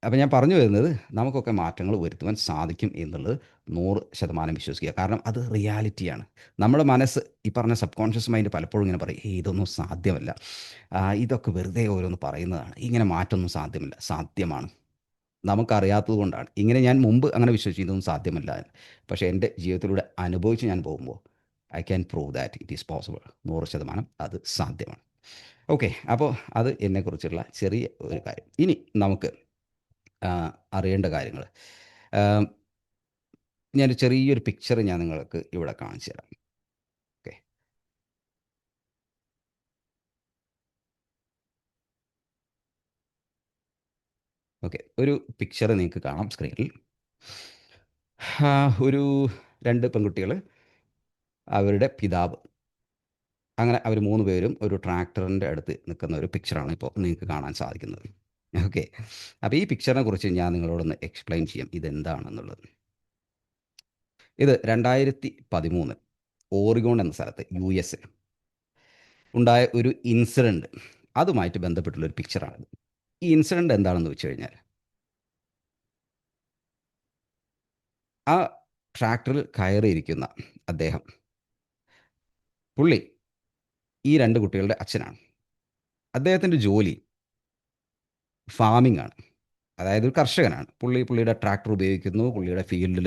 അപ്പോൾ ഞാൻ പറഞ്ഞു വരുന്നത്, നമുക്കൊക്കെ മാറ്റങ്ങൾ വരുത്തുവാൻ സാധിക്കും എന്നുള്ളത് 100% വിശ്വസിക്കുക. കാരണം അത് റിയാലിറ്റിയാണ്. നമ്മുടെ മനസ്സ്, ഈ പറഞ്ഞ സബ് കോൺഷ്യസ് മൈൻഡ് പലപ്പോഴും ഇങ്ങനെ പറയും, "ഏയ് ഇതൊന്നും സാധ്യമല്ല. ഇതൊക്കെ വെറുതെ ഓരോന്ന് പറയുന്നതാണ്. ഇങ്ങനെ മാറ്റമൊന്നും സാധ്യമല്ല." സാധ്യമാണ്. നമുക്കറിയാത്തത് കൊണ്ടാണ്. ഇങ്ങനെ ഞാൻ മുമ്പ് അങ്ങനെ വിശ്വസിച്ചു ഇതൊന്നും സാധ്യമല്ല എന്ന്. പക്ഷേ എൻ്റെ ജീവിതത്തിലൂടെ അനുഭവിച്ച് ഞാൻ പോകുമ്പോൾ I can prove that it is possible. 100% അത് സാധ്യമാണ്. ഓക്കെ. അപ്പോൾ അത് എന്നെക്കുറിച്ചുള്ള ചെറിയ ഒരു കാര്യം. ഇനി നമുക്ക് ആ, അറിയേണ്ട കാര്യങ്ങൾ. ആം, ഞാനൊരു ചെറിയൊരു പിക്ചർ ഞാൻ നിങ്ങൾക്ക് ഇവിടെ കാണിച്ചു തരാം. ഓക്കെ. ഓക്കെ. ഒരു പിക്ചർ നിങ്ങൾക്ക് കാണാം സ്ക്രീനിൽ. ആ, ഒരു 2 പെൺകുട്ടികൾ, അവരുടെ പിതാവ്, അങ്ങനെ അവർ 3 പേരും ഒരു ട്രാക്ടറിൻ്റെ അടുത്ത് നിൽക്കുന്ന ഒരു പിക്ചറാണ് ഇപ്പോൾ നിങ്ങൾക്ക് കാണാൻ സാധിക്കുന്നത്. ഓക്കെ. അപ്പോൾ ഈ പിക്ചറിനെ കുറിച്ച് ഞാൻ നിങ്ങളോടൊന്ന് എക്സ്പ്ലെയിൻ ചെയ്യാം ഇതെന്താണെന്നുള്ളത്. ഇത് 2013 ഓറിഗോൺ എന്ന സ്ഥലത്ത് യു.എസ്.ൽ ഉണ്ടായ ഒരു ഇൻസിഡൻറ്റ്, അതുമായിട്ട് ബന്ധപ്പെട്ടുള്ള ഒരു പിക്ചറാണിത്. ഈ ഇൻസിഡൻറ്റ് എന്താണെന്ന് വെച്ച് കഴിഞ്ഞാൽ, ആ ട്രാക്ടറിൽ കയറിയിരിക്കുന്ന അദ്ദേഹം, പുള്ളി ഈ 2 കുട്ടികളുടെ അച്ഛനാണ്. അദ്ദേഹത്തിൻ്റെ ജോലി ഫാമിംഗ് ആണ്. അതായത് ഒരു കർഷകനാണ്. പുള്ളിയുടെ ട്രാക്ടർ ഉപയോഗിക്കുന്നു, പുള്ളിയുടെ ഫീൽഡിൽ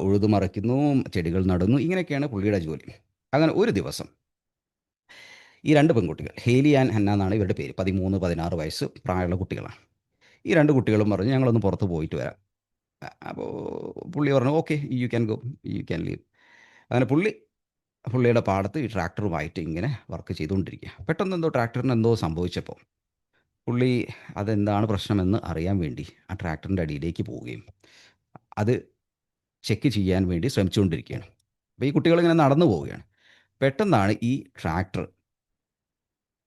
ഉഴുതുമറിക്കുന്നു, ചെടികൾ നടുന്നു, ഇങ്ങനെയൊക്കെയാണ് പുള്ളിയുടെ ജോലി. അങ്ങനെ ഒരു ദിവസം ഈ 2 പെൺകുട്ടികൾ, ഹേലി ആൻഡ് ഹന്ന എന്നാണ് ഇവരുടെ പേര്. 13, 16 വയസ്സ് പ്രായമുള്ള കുട്ടികളാണ്. ഈ 2 കുട്ടികളും പറഞ്ഞു, "ഞങ്ങളൊന്ന് പുറത്ത് പോയിട്ട് വരാം." അപ്പോൾ പുള്ളി പറഞ്ഞു, "okay, you can go, you can leave." അങ്ങനെ പുള്ളിയുടെ പാടത്ത് ഈ ട്രാക്ടറുമായിട്ട് ഇങ്ങനെ വർക്ക് ചെയ്തുകൊണ്ടിരിക്കുക. പെട്ടെന്ന് എന്തോ ട്രാക്ടറിന് എന്തോ സംഭവിച്ചപ്പോൾ പുള്ളി അതെന്താണ് പ്രശ്നമെന്ന് അറിയാൻ വേണ്ടി ആ ട്രാക്ടറിൻ്റെ അടിയിലേക്ക് പോവുകയും അത് ചെക്ക് ചെയ്യാൻ വേണ്ടി ശ്രമിച്ചുകൊണ്ടിരിക്കുകയാണ്. അപ്പോൾ ഈ കുട്ടികളിങ്ങനെ നടന്നു പോവുകയാണ്. പെട്ടെന്നാണ് ഈ ട്രാക്ടർ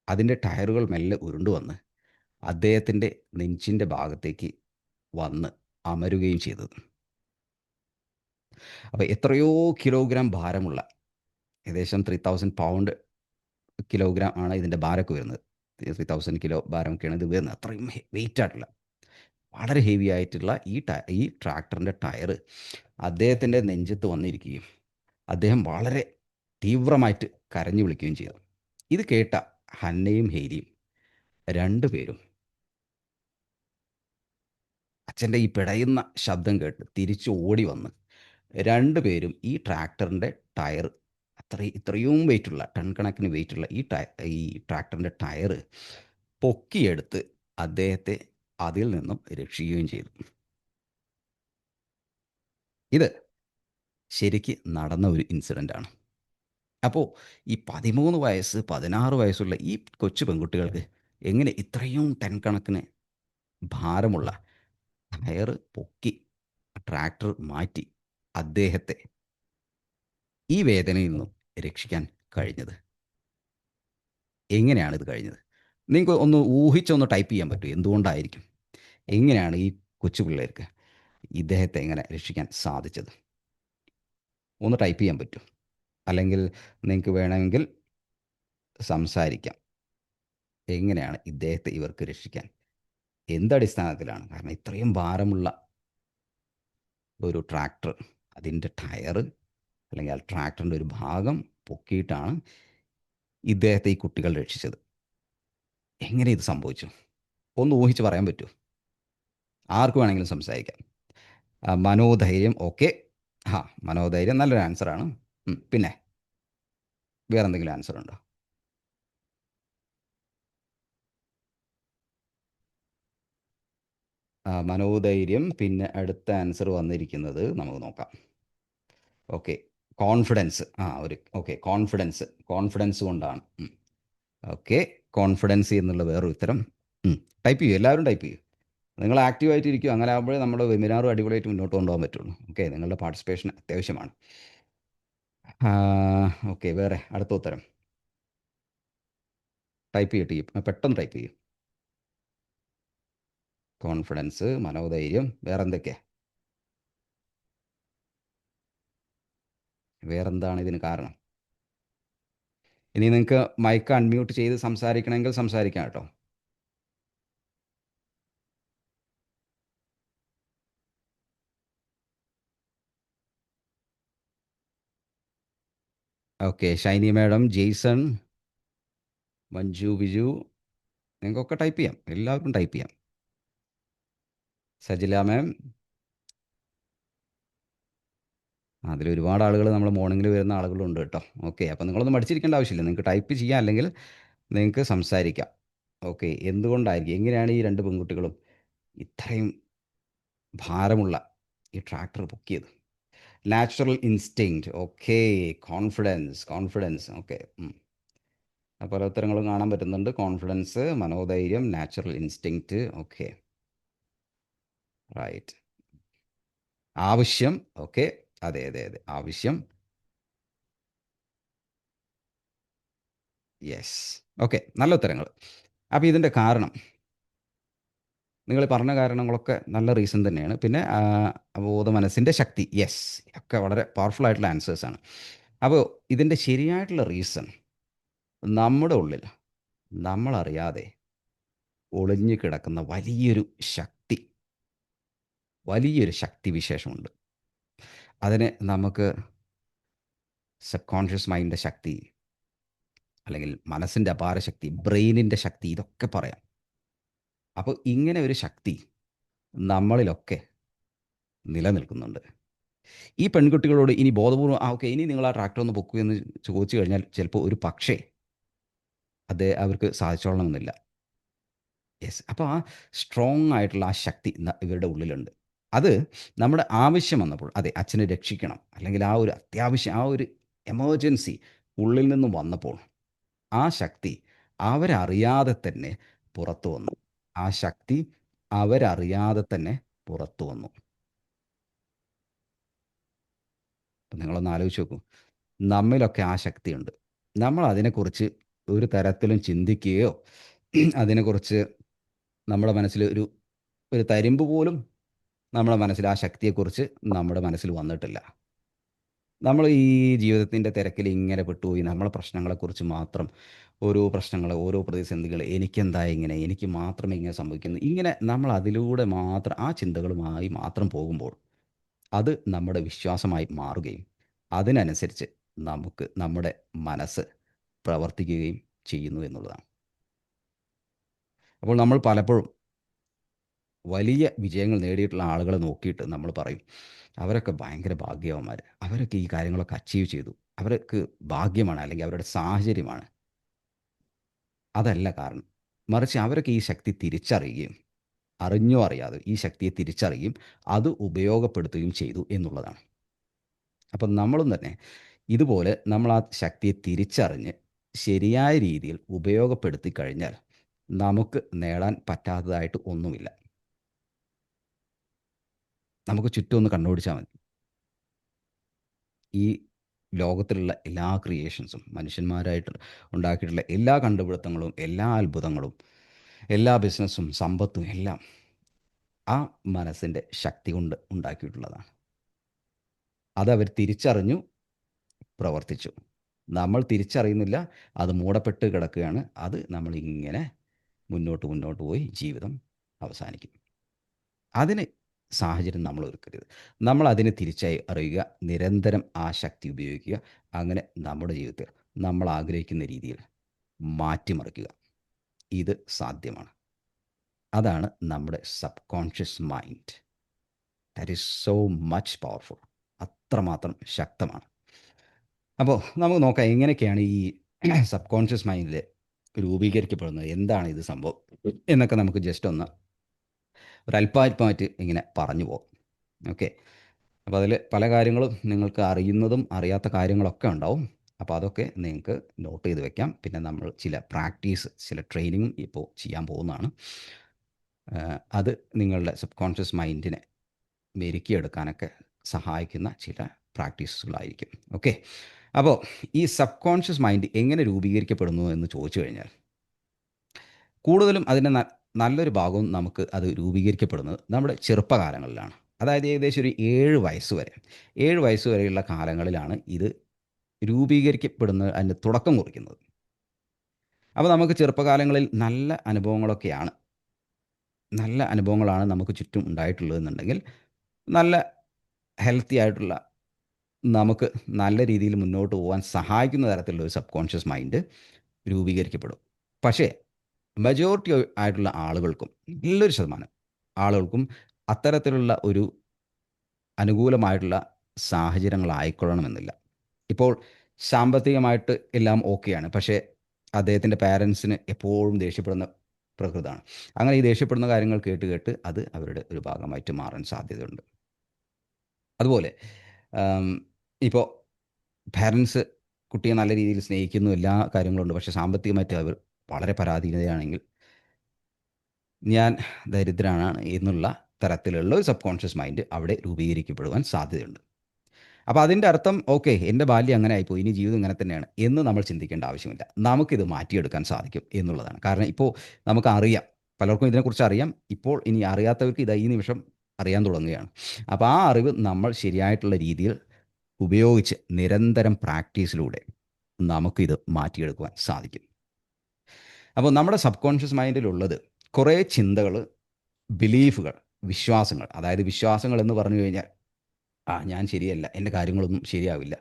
അതിൻ്റെ ടയറുകൾ മെല്ലെ ഉരുണ്ടു വന്ന് അദ്ദേഹത്തിൻ്റെ നെഞ്ചിൻ്റെ ഭാഗത്തേക്ക് വന്ന് അമരുകയും ചെയ്തത്. അപ്പോൾ എത്രയോ കിലോഗ്രാം ഭാരമുള്ള, ഏകദേശം 3000 പൗണ്ട് കിലോഗ്രാം ആണ് ഇതിൻ്റെ ഭാരമൊക്കെ വരുന്നത്. 3000 കിലോ ഭാരമൊക്കെയാണ് ഇത് വരുന്നത്. അത്രയും വെയിറ്റ് ആയിട്ടുള്ള, വളരെ ഹെവി ആയിട്ടുള്ള ഈ ട്രാക്ടറിൻ്റെ ടയർ അദ്ദേഹത്തിൻ്റെ നെഞ്ചത്ത് വന്നിരിക്കുകയും അദ്ദേഹം വളരെ തീവ്രമായിട്ട് കരഞ്ഞു വിളിക്കുകയും ചെയ്തു. ഇത് കേട്ട ഹന്നയും ഹേലിയും രണ്ടുപേരും അച്ഛൻ്റെ ഈ പിടയുന്ന ശബ്ദം കേട്ട് തിരിച്ച് ഓടി വന്ന് രണ്ടുപേരും ഈ ട്രാക്ടറിൻ്റെ ടയർ ഇത്രയും വെയിറ്റുള്ള ടൺ കണക്കിന് വെയിറ്റുള്ള ഈ ട്രാക്ടറിൻ്റെ ടയർ പൊക്കിയെടുത്ത് അദ്ദേഹത്തെ അതിൽ നിന്നും രക്ഷിക്കുകയും ചെയ്തു. ഇത് ശരിക്ക് നടന്ന ഒരു ഇൻസിഡൻ്റ് ആണ്. അപ്പോൾ ഈ 13 വയസ്സ് 16 വയസ്സുള്ള ഈ കൊച്ചു പെൺകുട്ടികൾക്ക് എങ്ങനെ ഇത്രയും ടൺ കണക്കിന് ഭാരമുള്ള ടയർ പൊക്കി ട്രാക്ടർ മാറ്റി അദ്ദേഹത്തെ ഈ വേദനയിൽ നിന്നും രക്ഷിക്കാൻ കഴിഞ്ഞത്? എങ്ങനെയാണ് ഇത് കഴിഞ്ഞത്? നിങ്ങൾക്ക് ഒന്ന് ഊഹിച്ചൊന്ന് ടൈപ്പ് ചെയ്യാൻ പറ്റുമോ? എന്തുകൊണ്ടായിരിക്കും? എങ്ങനെയാണ് ഈ കൊച്ചു പിള്ളേർക്ക് ഇദ്ദേഹത്തെ എങ്ങനെ രക്ഷിക്കാൻ സാധിച്ചത്? ഒന്ന് ടൈപ്പ് ചെയ്യാൻ പറ്റുമോ? അല്ലെങ്കിൽ നിങ്ങൾക്ക് വേണമെങ്കിൽ സംസാരിക്കാം. എങ്ങനെയാണ് ഇദ്ദേഹത്തെ ഇവർക്ക് രക്ഷിക്കാൻ? എന്തടിസ്ഥാനത്തിലാണ്? കാരണം ഇത്രയും ഭാരമുള്ള ഒരു ട്രാക്ടർ, അതിൻ്റെ ടയർ അല്ലെങ്കിൽ ആ ട്രാക്ടറിൻ്റെ ഒരു ഭാഗം പൊക്കിയിട്ടാണ് ഇദ്ദേഹത്തെ ഈ കുട്ടികൾ രക്ഷിച്ചത്. എങ്ങനെ ഇത് സംഭവിച്ചു? ഒന്ന് ഊഹിച്ച് പറയാൻ പറ്റുമോ? ആർക്ക് വേണമെങ്കിലും സംസാരിക്കാം. മനോധൈര്യം, ഓക്കെ. മനോധൈര്യം നല്ലൊരു ആൻസറാണ്. പിന്നെ വേറെ എന്തെങ്കിലും ആൻസർ ഉണ്ടോ? മനോധൈര്യം. പിന്നെ അടുത്ത ആൻസർ വന്നിരിക്കുന്നത് നമുക്ക് നോക്കാം. Okay, confidence. കോൺഫിഡൻസ് കൊണ്ടാണ്. ഓക്കെ, കോൺഫിഡൻസ് എന്നുള്ള വേറൊരു ഉത്തരം. ടൈപ്പ് ചെയ്യൂ, എല്ലാവരും ടൈപ്പ് ചെയ്യൂ. നിങ്ങൾ ആക്റ്റീവായിട്ട് ഇരിക്കും. അങ്ങനെ ആകുമ്പോഴേ നമ്മുടെ വെബിനാറും അടിപൊളിയായിട്ട് മുന്നോട്ട് കൊണ്ടുപോകാൻ പറ്റുള്ളൂ. ഓക്കെ, നിങ്ങളുടെ പാർട്ടിസിപ്പേഷൻ അത്യാവശ്യമാണ്. ഓക്കെ, വേറെ അടുത്ത ഉത്തരം ടൈപ്പ് ചെയ്തിട്ട് പെട്ടെന്ന് ടൈപ്പ് ചെയ്യും. കോൺഫിഡൻസ്, മനോധൈര്യം, വേറെ എന്തൊക്കെയാ? വേറെന്താണ് ഇതിന് കാരണം? ഇനി നിങ്ങൾക്ക് മൈക്ക് അൺമ്യൂട്ട് ചെയ്ത് സംസാരിക്കണമെങ്കിൽ സംസാരിക്കാം കേട്ടോ. ഓക്കെ, ഷൈനി മാഡം, ജെയ്സൺ, മഞ്ജു, ബിജു, നിങ്ങൾക്കൊക്കെ ടൈപ്പ് ചെയ്യാം. എല്ലാവർക്കും ടൈപ്പ് ചെയ്യാം. സജില മാം, അതിൽ ഒരുപാട് ആളുകൾ നമ്മൾ മോർണിംഗിൽ വരുന്ന ആളുകളുണ്ട് കേട്ടോ. ഓക്കെ, അപ്പോൾ നിങ്ങളൊന്നും മടിച്ചിരിക്കേണ്ട ആവശ്യമില്ല. നിങ്ങൾക്ക് ടൈപ്പ് ചെയ്യാം, അല്ലെങ്കിൽ നിങ്ങൾക്ക് സംസാരിക്കാം. ഓക്കെ, എന്തുകൊണ്ടായിരിക്കും, എങ്ങനെയാണ് ഈ രണ്ട് പെൺകുട്ടികളും ഇത്രയും ഭാരമുള്ള ഈ ട്രാക്ടർ പൊക്കിയത്? Natural instinct. Okay, confidence. Okay, പല ഉത്തരങ്ങളും കാണാൻ പറ്റുന്നുണ്ട്. കോൺഫിഡൻസ്, മനോധൈര്യം, നാച്ചുറൽ ഇൻസ്റ്റിങ്ക്റ്റ്. Okay, right. ആവശ്യം. ഓക്കെ, അതെ, ആവശ്യം. യെസ്. ഓക്കെ, നല്ല ഉത്തരങ്ങൾ. അപ്പോൾ ഇതിൻ്റെ കാരണം, നിങ്ങൾ പറഞ്ഞ കാരണങ്ങളൊക്കെ നല്ല റീസൺ തന്നെയാണ്. പിന്നെ ബോധ മനസ്സിൻ്റെ ശക്തി. യെസ്, ഒക്കെ വളരെ പവർഫുൾ ആയിട്ടുള്ള ആൻസേഴ്സാണ്. അപ്പോൾ ഇതിൻ്റെ ശരിയായിട്ടുള്ള റീസൺ, നമ്മുടെ ഉള്ളിൽ നമ്മളറിയാതെ ഒളിഞ്ഞു കിടക്കുന്ന വലിയൊരു ശക്തി വിശേഷമുണ്ട്. അതിനെ നമുക്ക് സബ് കോൺഷ്യസ് മൈൻഡിൻ്റെ ശക്തി, അല്ലെങ്കിൽ മനസ്സിൻ്റെ അപാര ശക്തി, ബ്രെയിനിൻ്റെ ശക്തി, ഇതൊക്കെ പറയാം. അപ്പോൾ ഇങ്ങനെ ഒരു ശക്തി നമ്മളിലൊക്കെ നിലനിൽക്കുന്നുണ്ട്. ഈ പെൺകുട്ടികളോട് ഇനി ബോധപൂർവം ഓക്കെ, ഇനി നിങ്ങൾ ആ ട്രാക്ടർ ഒന്ന് പൊക്കൂ എന്ന് ചോദിച്ചു കഴിഞ്ഞാൽ ചിലപ്പോൾ ഒരു പക്ഷേ അത് അവർക്ക് സാധിച്ചോളണമെന്നില്ല. യെസ്. അപ്പോൾ ആ സ്ട്രോങ് ആയിട്ടുള്ള ആ ശക്തി ഇവരുടെ ഉള്ളിലുണ്ട്. അത് നമ്മുടെ ആവശ്യം വന്നപ്പോൾ, അതെ, അച്ഛനെ രക്ഷിക്കണം, അല്ലെങ്കിൽ ആ ഒരു അത്യാവശ്യം, ആ ഒരു എമർജൻസി ഉള്ളിൽ നിന്ന് വന്നപ്പോൾ, ആ ശക്തി അവരറിയാതെ തന്നെ പുറത്തു വന്നു. ആ ശക്തി അവരറിയാതെ തന്നെ പുറത്തു വന്നു. അപ്പം നിങ്ങളൊന്ന് ആലോചിച്ച് നോക്കൂ. നമ്മിലൊക്കെ ആ ശക്തിയുണ്ട്. നമ്മൾ അതിനെക്കുറിച്ച് ഒരു തരത്തിലും ചിന്തിക്കുകയോ അതിനെക്കുറിച്ച് നമ്മുടെ മനസ്സിൽ ഒരു തരിമ്പ് പോലും നമ്മുടെ മനസ്സിൽ ആ ശക്തിയെക്കുറിച്ച് നമ്മുടെ മനസ്സിൽ വന്നിട്ടില്ല. നമ്മൾ ഈ ജീവിതത്തിൻ്റെ തിരക്കിൽ ഇങ്ങനെ പെട്ടുപോയി നമ്മളെ പ്രശ്നങ്ങളെക്കുറിച്ച് മാത്രം, ഓരോ പ്രതിസന്ധികൾ, എനിക്കെന്താ ഇങ്ങനെ, എനിക്ക് മാത്രമേ ഇങ്ങനെ സംഭവിക്കുന്നു, ഇങ്ങനെ നമ്മൾ അതിലൂടെ മാത്രം ആ ചിന്തകളുമായി മാത്രം പോകുമ്പോൾ അത് നമ്മുടെ വിശ്വാസമായി മാറുകയും അതിനനുസരിച്ച് നമ്മുടെ മനസ്സ് പ്രവർത്തിക്കുകയും ചെയ്യുന്നു എന്നുള്ളതാണ്. അപ്പോൾ നമ്മൾ പലപ്പോഴും വലിയ വിജയങ്ങൾ നേടിയിട്ടുള്ള ആളുകളെ നോക്കിയിട്ട് നമ്മൾ പറയും, അവരൊക്കെ ഭയങ്കര ഭാഗ്യവാന്മാർ, അവരൊക്കെ ഈ കാര്യങ്ങളൊക്കെ അച്ചീവ് ചെയ്തു, അവർക്ക് ഭാഗ്യമാണ് അല്ലെങ്കിൽ അവരുടെ സാഹചര്യമാണ്. അതല്ല കാരണം. മറിച്ച് അവരൊക്കെ ഈ ശക്തി തിരിച്ചറിയുകയും അറിഞ്ഞോ അറിയാതെ ഈ ശക്തിയെ തിരിച്ചറിയുകയും അത് ഉപയോഗപ്പെടുത്തുകയും ചെയ്തു എന്നുള്ളതാണ്. അപ്പം നമ്മളും തന്നെ ഇതുപോലെ നമ്മൾ ആ ശക്തിയെ തിരിച്ചറിഞ്ഞ് ശരിയായ രീതിയിൽ ഉപയോഗപ്പെടുത്തി കഴിഞ്ഞാൽ നമുക്ക് നേടാൻ പറ്റാത്തതായിട്ട് ഒന്നുമില്ല. നമുക്ക് ചുറ്റും ഒന്ന് കണ്ണോടിച്ചാൽ മതി. ഈ ലോകത്തിലുള്ള എല്ലാ ക്രിയേഷൻസും മനുഷ്യന്മാരായിട്ട് ഉണ്ടാക്കിയിട്ടുള്ള എല്ലാ കണ്ടുപിടുത്തങ്ങളും എല്ലാ അത്ഭുതങ്ങളും എല്ലാ ബിസിനസ്സും സമ്പത്തും എല്ലാം ആ മനസ്സിൻ്റെ ശക്തി കൊണ്ട് ഉണ്ടാക്കിയിട്ടുള്ളതാണ്. അതവർ തിരിച്ചറിഞ്ഞു, പ്രവർത്തിച്ചു. നമ്മൾ തിരിച്ചറിയുന്നില്ല, അത് മൂടപ്പെട്ട് കിടക്കുകയാണ്. അത് നമ്മളിങ്ങനെ മുന്നോട്ട് മുന്നോട്ട് പോയി ജീവിതം അവസാനിക്കും. അതിന് സാഹചര്യം നമ്മൾ ഒരുക്കരുത്. നമ്മൾ അതിനെ തിരിച്ചറിയുക, നിരന്തരം ആ ശക്തി ഉപയോഗിക്കുക. അങ്ങനെ നമ്മുടെ ജീവിതത്തിൽ നമ്മൾ ആഗ്രഹിക്കുന്ന രീതിയിൽ മാറ്റിമറിക്കുക. ഇത് സാധ്യമാണ്. അതാണ് നമ്മുടെ sub conscious mind. That is so much powerful. അത്രമാത്രം ശക്തമാണ്. അപ്പോൾ നമുക്ക് നോക്കാം എങ്ങനെയൊക്കെയാണ് ഈ സബ് കോൺഷ്യസ് മൈൻഡിൽ രൂപീകരിക്കപ്പെടുന്നത്, എന്താണ് ഇത് സംഭവം എന്നൊക്കെ നമുക്ക് ജസ്റ്റ് ഒന്ന് ഒരല്പാൽപമായിട്ട് ഇങ്ങനെ പറഞ്ഞു പോകാം. ഓക്കെ. അപ്പോൾ അതിൽ പല കാര്യങ്ങളും നിങ്ങൾക്ക് അറിയുന്നതും അറിയാത്ത കാര്യങ്ങളൊക്കെ ഉണ്ടാവും. അപ്പോൾ അതൊക്കെ നിങ്ങൾക്ക് നോട്ട് ചെയ്ത് വെക്കാം. പിന്നെ നമ്മൾ ചില പ്രാക്ടീസ്, ചില ട്രെയിനിങ്ങും ഇപ്പോൾ ചെയ്യാൻ പോകുന്നതാണ്. അത് നിങ്ങളുടെ സബ് കോൺഷ്യസ് മൈൻഡിനെ മെരുക്കിയെടുക്കാനൊക്കെ സഹായിക്കുന്ന ചില പ്രാക്ടീസുകളായിരിക്കും. ഓക്കെ. അപ്പോൾ ഈ സബ് കോൺഷ്യസ് മൈൻഡ് എങ്ങനെ രൂപീകരിക്കപ്പെടുന്നു എന്ന് ചോദിച്ചു കഴിഞ്ഞാൽ, കൂടുതലും അതിൻ്റെ നല്ലൊരു ഭാഗവും നമുക്ക് അത് രൂപീകരിക്കപ്പെടുന്നത് നമ്മുടെ ചെറുപ്പകാലങ്ങളിലാണ്. അതായത് ഏകദേശം ഒരു 7 വയസ്സ് വരെ 7 വയസ്സ് വരെയുള്ള കാലങ്ങളിലാണ് ഇത് രൂപീകരിക്കപ്പെടുന്നത്, അതിന് തുടക്കം കുറിക്കുന്നത്. അപ്പോൾ നമുക്ക് ചെറുപ്പകാലങ്ങളിൽ നല്ല അനുഭവങ്ങളാണ് നമുക്ക് ചുറ്റും ഉണ്ടായിട്ടുള്ളതെന്നുണ്ടെങ്കിൽ, നല്ല ഹെൽത്തി ആയിട്ടുള്ള, നമുക്ക് നല്ല രീതിയിൽ മുന്നോട്ട് പോകാൻ സഹായിക്കുന്ന തരത്തിലുള്ള ഒരു സബ് കോൺഷ്യസ് മൈൻഡ് രൂപീകരിക്കപ്പെടും. പക്ഷേ മെജോറിറ്റി ആയിട്ടുള്ള ആളുകൾക്കും, നല്ലൊരു ശതമാനം ആളുകൾക്കും അത്തരത്തിലുള്ള ഒരു അനുകൂലമായിട്ടുള്ള സാഹചര്യങ്ങളായിക്കൊള്ളണമെന്നില്ല. ഇപ്പോൾ സാമ്പത്തികമായിട്ട് എല്ലാം ഓക്കെയാണ്, പക്ഷേ അദ്ദേഹത്തിൻ്റെ പാരൻസിന് എപ്പോഴും ദേഷ്യപ്പെടുന്ന പ്രകൃതമാണ്. അങ്ങനെ ഈ ദേഷ്യപ്പെടുന്ന കാര്യങ്ങൾ കേട്ട് കേട്ട് അത് അവരുടെ ഒരു ഭാഗമായിട്ട് മാറാൻ സാധ്യതയുണ്ട്. അതുപോലെ ഇപ്പോൾ പാരൻസ് കുട്ടിയെ നല്ല രീതിയിൽ സ്നേഹിക്കുന്നു, എല്ലാ കാര്യങ്ങളുണ്ട്, പക്ഷേ സാമ്പത്തികമായിട്ട് അവർ വളരെ പരാധീനതയാണെങ്കിൽ ഞാൻ ദരിദ്രനാണ് എന്നുള്ള തരത്തിലുള്ള ഒരു സബ് കോൺഷ്യസ് മൈൻഡ് അവിടെ രൂപീകരിക്കപ്പെടുവാൻ സാധ്യതയുണ്ട്. അപ്പോൾ അതിൻ്റെ അർത്ഥം ഓക്കെ, എൻ്റെ ബാല്യം അങ്ങനെ ആയിപ്പോയി, ഇനി ജീവിതം ഇങ്ങനെ തന്നെയാണ് എന്ന് നമ്മൾ ചിന്തിക്കേണ്ട ആവശ്യമില്ല. നമുക്കിത് മാറ്റിയെടുക്കാൻ സാധിക്കും എന്നുള്ളതാണ്. കാരണം ഇപ്പോൾ നമുക്കറിയാം, പലർക്കും ഇതിനെക്കുറിച്ച് അറിയാം. ഇപ്പോൾ ഇനി അറിയാത്തവർക്ക് ഇത് ഈ നിമിഷം അറിയാൻ തുടങ്ങുകയാണ്. അപ്പോൾ ആ അറിവ് നമ്മൾ ശരിയായിട്ടുള്ള രീതിയിൽ ഉപയോഗിച്ച് നിരന്തരം പ്രാക്ടീസിലൂടെ നമുക്കിത് മാറ്റിയെടുക്കുവാൻ സാധിക്കും. അപ്പോൾ നമ്മുടെ സബ് കോൺഷ്യസ് മൈൻഡിലുള്ളത് കുറേ ചിന്തകൾ, ബിലീഫുകൾ, വിശ്വാസങ്ങൾ. അതായത് വിശ്വാസങ്ങൾ എന്ന് പറഞ്ഞു കഴിഞ്ഞാൽ, ഞാൻ ശരിയല്ല, എൻ്റെ കാര്യങ്ങളൊന്നും ശരിയാവില്ല,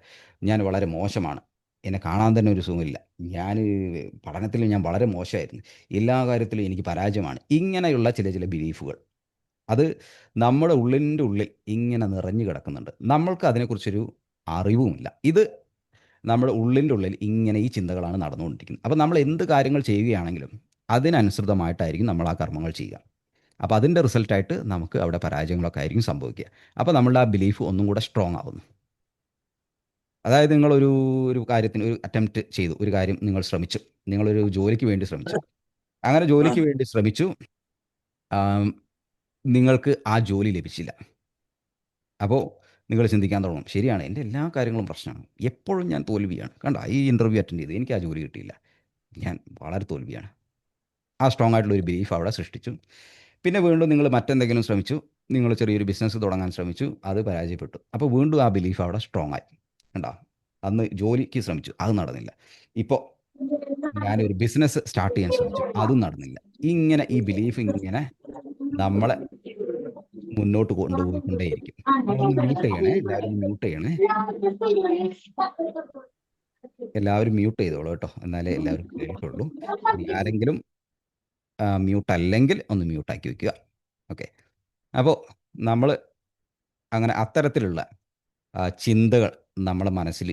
ഞാൻ വളരെ മോശമാണ്, എന്നെ കാണാൻ തന്നെ ഒരു സുഖമില്ല, ഞാൻ പഠനത്തിൽ ഞാൻ വളരെ മോശമായിരുന്നു, എല്ലാ കാര്യത്തിലും എനിക്ക് പരാജയമാണ്. ഇങ്ങനെയുള്ള ചില ചില ബിലീഫുകൾ അത് നമ്മുടെ ഉള്ളിൻ്റെ ഉള്ളിൽ ഇങ്ങനെ നിറഞ്ഞു കിടക്കുന്നുണ്ട്. നമ്മൾക്ക് അതിനെക്കുറിച്ചൊരു അറിവുമില്ല. ഇത് നമ്മുടെ ഉള്ളിൻ്റെ ഉള്ളിൽ ഇങ്ങനെ ഈ ചിന്തകളാണ് നടന്നുകൊണ്ടിരിക്കുന്നത്. അപ്പോൾ നമ്മൾ എന്ത് കാര്യങ്ങൾ ചെയ്യുകയാണെങ്കിലും അതിനനുസൃതമായിട്ടായിരിക്കും നമ്മൾ ആ കർമ്മങ്ങൾ ചെയ്യുക. അപ്പോൾ അതിൻ്റെ റിസൾട്ടായിട്ട് നമുക്ക് അവിടെ പരാജയങ്ങളൊക്കെ ആയിരിക്കും സംഭവിക്കുക. അപ്പോൾ നമ്മളുടെ ആ ബിലീഫ് ഒന്നും കൂടെ സ്ട്രോങ് ആവുന്നു. അതായത് നിങ്ങളൊരു ഒരു കാര്യത്തിന് ഒരു അറ്റംപ്റ്റ് ചെയ്തു, ഒരു കാര്യം നിങ്ങൾ ശ്രമിച്ചു, നിങ്ങളൊരു ജോലിക്ക് വേണ്ടി ശ്രമിച്ചു. അങ്ങനെ ജോലിക്ക് വേണ്ടി ശ്രമിച്ചു, ആം, നിങ്ങൾക്ക് ആ ജോലി ലഭിച്ചില്ല. അപ്പോൾ നിങ്ങൾ ചിന്തിക്കാൻ തുടങ്ങും, ശരിയാണ്, എൻ്റെ എല്ലാ കാര്യങ്ങളും പ്രശ്നമാണ്, എപ്പോഴും ഞാൻ തോൽവിയാണ്, കണ്ട ഈ ഇൻ്റർവ്യൂ അറ്റൻഡ് ചെയ്തു, എനിക്ക് ആ ജോലി കിട്ടിയില്ല, ഞാൻ വളരെ തോൽവിയാണ്. ആ സ്ട്രോങ് ആയിട്ടുള്ള ഒരു ബിലീഫ് അവിടെ സൃഷ്ടിച്ചു. പിന്നെ വീണ്ടും നിങ്ങൾ മറ്റെന്തെങ്കിലും ശ്രമിച്ചു, നിങ്ങൾ ചെറിയൊരു ബിസിനസ് തുടങ്ങാൻ ശ്രമിച്ചു, അത് പരാജയപ്പെട്ടു. അപ്പോൾ വീണ്ടും ആ ബിലീഫ് അവിടെ സ്ട്രോങ് ആയി. കണ്ടോ, അന്ന് ജോലിക്ക് ശ്രമിച്ചു, അത് നടന്നില്ല. ഇപ്പോൾ ഞാനൊരു ബിസിനസ് സ്റ്റാർട്ട് ചെയ്യാൻ ശ്രമിച്ചു, അതും നടന്നില്ല. ഇങ്ങനെ ഈ ബിലീഫ് ഇങ്ങനെ നമ്മളെ മുന്നോട്ട് കൊണ്ടുപോയിക്കൊണ്ടേയിരിക്കും. നിങ്ങളൊന്ന് മ്യൂട്ട് ചെയ്യണേ, എല്ലാവരും ഒന്ന് മ്യൂട്ട് ചെയ്യണേ. എല്ലാവരും മ്യൂട്ട് ചെയ്തോളൂ കേട്ടോ, എന്നാലേ എല്ലാവരും കേൾക്കുള്ളൂ. ഇനി ആരെങ്കിലും മ്യൂട്ട് അല്ലെങ്കിൽ ഒന്ന് മ്യൂട്ടാക്കി വെക്കുക. ഓക്കെ. അപ്പോൾ നമ്മൾ അങ്ങനെ അത്തരത്തിലുള്ള ചിന്തകൾ നമ്മുടെ മനസ്സിൽ